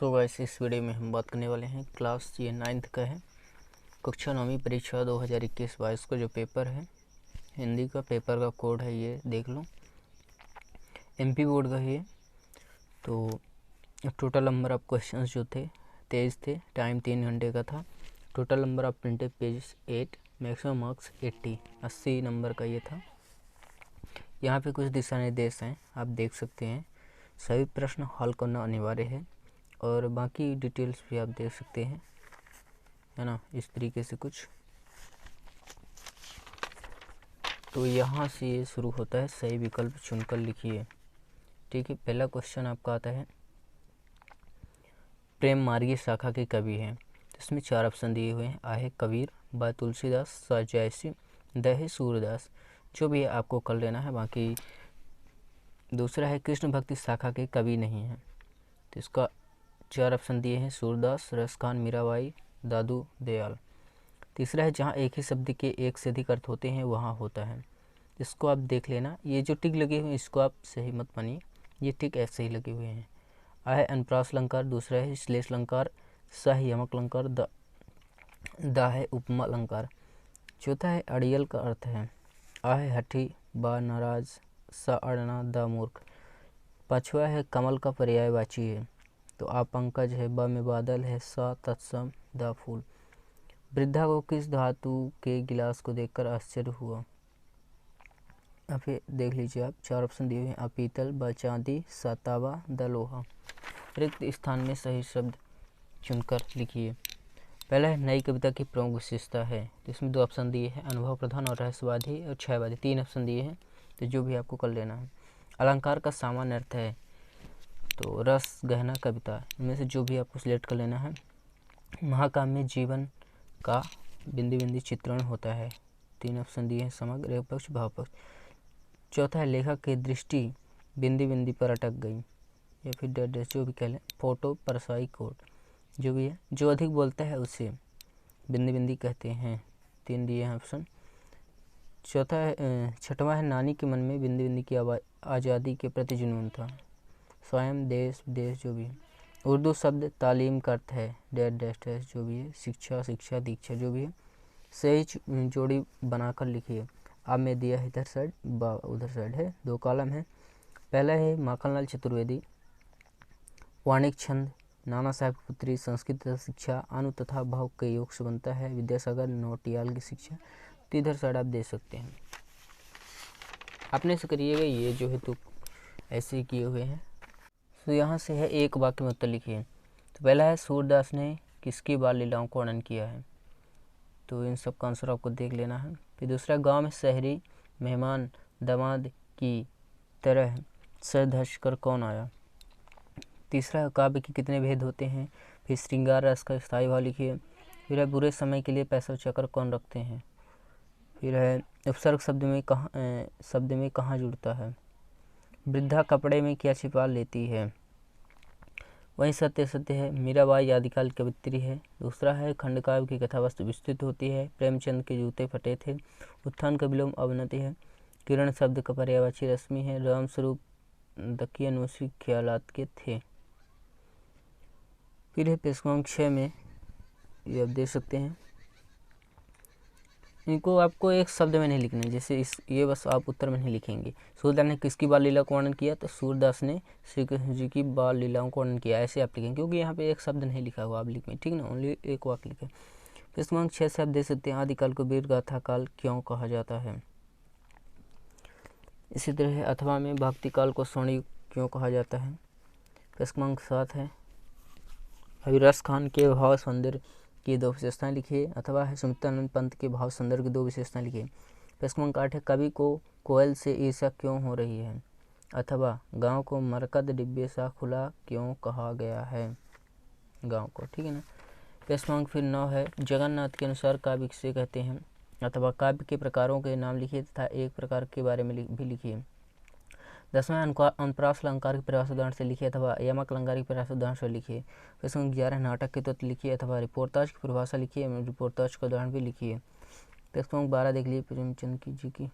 So guys, इस video में हम बात करने वाले हैं क्लास ये 9th का है, कक्षा 9वीं परीक्षा 2021-22 का जो पेपर है, हिंदी का पेपर का कोड है, ये देख लो। एमपी बोर्ड का ये। तो टोटल नंबर ऑफ क्वेश्चंस जो थे 23 थे, टाइम 3 घंटे का था। Total number of printed pages 8, maximum marks 80 number का ये था। यहाँ पे कुछ दिशा निर्देश हैं, आप देख सकते हैं। सभी प्रश्न हल करना अनिवार्य है और बाकी डिटेल्स भी आप देख सकते हैं, है ना, इस तरीके से कुछ। तो यहाँ से ये शुरू होता है, सही विकल्प चुनकर लिखिए। ठीक है, पहला क्वेश्चन आपका आता है, प्रेम मार्गी शाखा के कवि हैं। इसमें 4 ऑप्शन दिए हुए हैं। आ है कबीर, ब तुलसीदास, स जयसी, द है सूरदास। जो भी है आपको कर लेना है। बाकी दूसरा है कृष्ण भक्ति शाखा के कवि नहीं हैं, तो इसका 4 ऑप्शन दिए हैं, सूरदास, रसखान, मीराबाई, दादू दयाल। तीसरा है जहाँ एक ही शब्द के एक से अधिक अर्थ होते हैं वहाँ होता है। इसको आप देख लेना। ये जो टिक लगे हुए हैं इसको आप सही मत मानिए, ये टिक ऐसे ही लगे हुए हैं। आ है अनुप्रास अलंकार, दूसरा है श्लेष अलंकार, स है यमक अलंकार, दा है उपमा अलंकार। चौथा है अड़ियल का अर्थ है। आ है हठी, बा नाराज, स अड़ना, द मूर्ख। पाँचवा है कमल का पर्यायवाची है, तो आ पंकज है, ब में बादल है, स तत्सम, द फूल। वृद्धा को किस धातु के गिलास को देखकर आश्चर्य हुआ? अब ये देख लीजिए आप, 4 ऑप्शन दिए हुए हैं। पीतल, ब चांदी, स तांबा, द लोहा। रिक्त स्थान में सही शब्द चुनकर लिखिए। पहला है नई कविता की प्रमुख विशेषता है, तो इसमें 2 ऑप्शन दिए हैं, अनुभव प्रधान और रहस्यवादी और छायावादी। 3 ऑप्शन दिए हैं, तो जो भी आपको कर लेना है। अलंकार का सामान्य अर्थ है, तो रस गहना कविता। इनमें से जो भी आपको सिलेक्ट कर लेना है। महाकाव्य में जीवन का बिंदु बिंदु चित्रण होता है। 3 ऑप्शन दिए हैं, समग्र, एक पक्ष, भाव पक्ष। चौथा है लेखक की दृष्टि बिंदु बिंदु पर अटक गई, या फिर डेड डेश, जो भी कह लें। फोटो, परसाई, कोट, जो भी है। जो अधिक बोलता है उसे बिंदु बिंदु कहते हैं। 3 दिए हैं ऑप्शन। चौथा है, छठवां है नानी के मन में बिंदु बिंदु की आज़ादी के प्रति जुनून था। स्वयं, देश, विदेश, जो भी है। उर्दू शब्द तालीम का अर्थ है, डेड डैश डैश, जो भी है। शिक्षा, शिक्षा, दीक्षा, जो भी है। सही जोड़ी बनाकर लिखिए। आप में दिया है इधर साइड, बा उधर साइड है, 2 कॉलम है। पहला है माखनलाल चतुर्वेदी, वाणिक छंद, नाना साहब की पुत्री, संस्कृत शिक्षा, अनु तथा भाव के योग से बनता है, विद्यासागर नौटियाल की शिक्षा। तो इधर साइड आप दे सकते हैं, अपने से करिएगा। ये जो है तो ऐसे ही किए हुए हैं। तो यहाँ से है एक वाक्य में उत्तर लिखिए। तो पहला है सूरदास ने किसकी बाल लीलाओं को वर्णन किया है, तो इन सब का आंसर आपको देख लेना है। फिर दूसरा, गांव में शहरी मेहमान दामाद की तरह सर धस कर कौन आया। तीसरा, काव्य के कितने भेद होते हैं। फिर श्रृंगार रस का स्थायी भाव लिखिए। फिर है बुरे समय के लिए पैसा चक्र कौन रखते हैं। फिर है उपसर्ग शब्द में कहाँ जुड़ता है। वृद्धा कपड़े में क्या छिपा लेती है। वही सत्य सत्य है, मीराबाई आदिकाल कवित्री है। दूसरा है खंडकाव्य की कथा वस्तु विस्तृत होती है, प्रेमचंद के जूते फटे थे। उत्थान का विलोम अवनति है। किरण शब्द का पर्यायवाची रश्मि है। राम स्वरूप दकियानुसी ख्यालात के थे। फिर है पेशवांक 6 में, ये आप देख सकते हैं। इनको आपको एक शब्द में नहीं लिखना है, जैसे ये बस आप उत्तर में नहीं लिखेंगे। सूरदास ने किसकी बाल लीला को वर्णन किया, तो सूरदास ने श्री कृष्ण जी की बाल लीलाओं को वर्णन किया, ऐसे आप लिखेंगे, क्योंकि यहाँ पे एक शब्द नहीं लिखा हुआ, आप लिखें, ठीक ना, ओनली एक वाक्य लिखें। पेशवांक 6 से आप देख सकते हैं, आदिकाल को वीर गाथा काल क्यों कहा जाता है। इसी तरह अथवा में भक्ति काल को स्वर्णिम क्यों कहा जाता है। पेशवांक 7 है, अभिरस खान के भाव सौंदर्य की 2 विशेषताएं लिखिए। अथवा है सुमित्रानंद पंत के भाव सौंदर्य की 2 विशेषताएं लिखिए। पेशवांक 8 है, कवि को कोयल से ईर्ष्या क्यों हो रही है। अथवा गांव को मरकत डिब्बे सा खुला क्यों कहा गया है, गांव को, ठीक है ना। पेशवांक फिर 9 है, जगन्नाथ के अनुसार काव्य किसे कहते हैं। अथवा काव्य के प्रकारों के नाम लिखिए तथा एक प्रकार के बारे में भी लिखिए। 10वां अनुप्रास अलंकार की परिभाषा उदाहरण से लिखिए अथवा यमक अलंकार की परिभाषा उदाहरण से लिखिए। पेशवांक 11 नाटक के तत्व लिखिए अथवा रिपोर्टाज की परिभाषा लिखिए, रिपोर्टाज का उदाहरण भी लिखिए। पेशवांक 12 देख लीजिए, प्रेमचंद जी की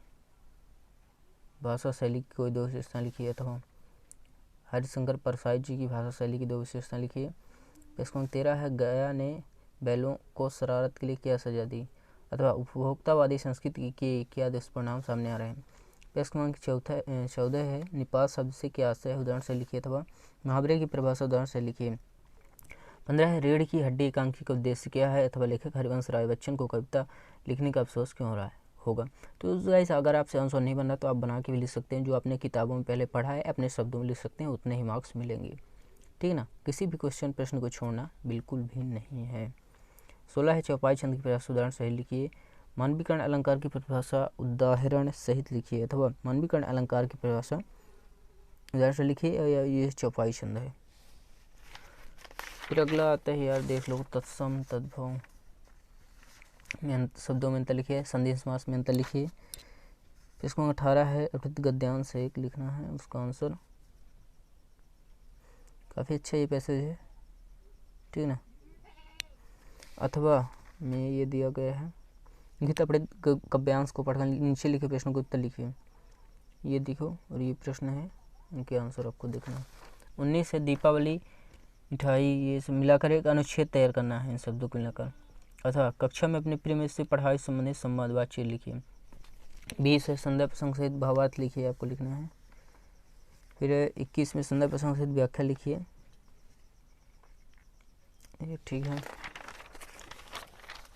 भाषा शैली की कोई 2 विशेषताएं लिखिए अथवा हरिशंकर परसाई जी की भाषा शैली की 2 विशेषताएं लिखिए। प्रश्न 13 है, गया ने बैलों को शरारत के लिए क्या सजा दी, अथवा उपभोक्तावादी संस्कृति के क्या दुष्परिणाम सामने आ रहे हैं। प्रश्न 14 है, निपात शब्द से क्या आशय है, उदाहरण से लिखिए, अथवा मुहावरे की परिभाषा उदाहरण से लिखिए। 15 है, रीढ़ की हड्डी एकांकी का उद्देश्य क्या है, अथवा लेखक हरिवंश राय बच्चन को कविता लिखने का अफसोस क्यों हो रहा है होगा। तो गाइस अगर आपसे आंसर नहीं बन रहा तो आप बना के भी लिख सकते हैं, जो आपने किताबों में पहले पढ़ा है अपने शब्दों में लिख सकते हैं, उतने ही मार्क्स मिलेंगे, ठीक है ना। किसी भी प्रश्न को छोड़ना बिल्कुल भी नहीं है। 16 है, चौपाई छंद की परिभाषा उदाहरण सहित लिखिए। मानवीकरण अलंकार की परिभाषा उदाहरण सहित लिखिए, अथवा मानवीकरण अलंकार की परिभाषा उदाहरण से लिखिए। ये चौपाई छंद है। फिर अगला आता है यार, देख लो, तत्सम तद्भव में शब्दों में अंतर लिखिए, संधि समास में अंतर लिखिए। इसको 18 है, अभित गद्यांश से एक लिखना है, उसका आंसर काफ़ी अच्छा ये पैसेज है, ठीक है ना। अथवा में ये दिया गया है, गीत अपने काव्यांश को पढ़कर नीचे लिखे प्रश्नों के उत्तर लिखिए। ये देखो, और ये प्रश्न है, इनके आंसर आपको देखना है। 19 है, दीपावली मिठाई ये सब मिलाकर एक अनुच्छेद तैयार करना है, इन शब्दों को मिलाकर। अथवा कक्षा में अपने प्रिय से पढ़ाई संबंधित संवाद बातचीत लिखिए। 20 है, संदर्भ प्रसंग सहित भावार्थ लिखिए, आपको लिखना है। फिर 21 में संदर्भ प्रसंग सहित व्याख्या लिखिए, ये ठीक है।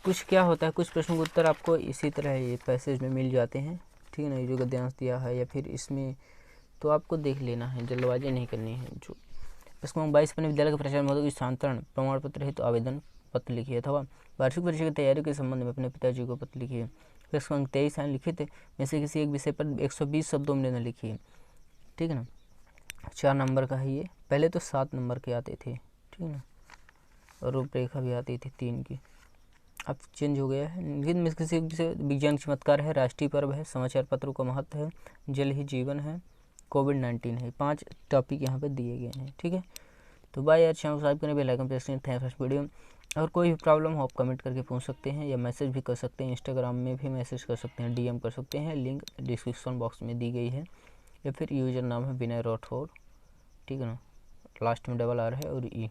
कुछ क्या होता है, कुछ प्रश्नों के उत्तर आपको इसी तरह ये पैसेज में मिल जाते हैं, ठीक है ना। ये जो गद्यांश दिया है या फिर इसमें, तो आपको देख लेना है, जल्दबाजी नहीं करनी है। जो प्रश्न 22 अपने विद्यालय के प्रचार महोत्सव की स्थानांतरण प्रमाण पत्र हेतु आवेदन पत्र लिखिए, अथवा वार्षिक परीक्षा की तैयारी के संबंध में अपने पिताजी को पत्र लिखिए। प्रश्न 23 है, लिखित में से किसी एक विषय पर 120 शब्दों में लेना लिखिए, ठीक है ना। 4 नंबर का है ये, पहले तो 7 नंबर के आते थे, ठीक है ना, और रूपरेखा भी आती थी 3 की, अब चेंज हो गया है। निम्न में किसी विज्ञान चमत्कार है, राष्ट्रीय पर्व है, समाचार पत्रों का महत्व है, जल ही जीवन है, कोविड-19 है। 5 टॉपिक यहाँ पे दिए गए हैं, ठीक है। तो बाय यार, चैनल सब्सक्राइब करें, बेल आइकन प्रेस करें। Thanks for video. और कोई भी प्रॉब्लम हो आप कमेंट करके पूछ सकते हैं, या मैसेज भी कर सकते हैं, इंस्टाग्राम में भी मैसेज कर सकते हैं, डीएम कर सकते हैं, लिंक डिस्क्रिप्शन बॉक्स में दी गई है। या फिर यूजर नाम है विनय राठौर, ठीक है ना, लास्ट में डबल आर है और ई।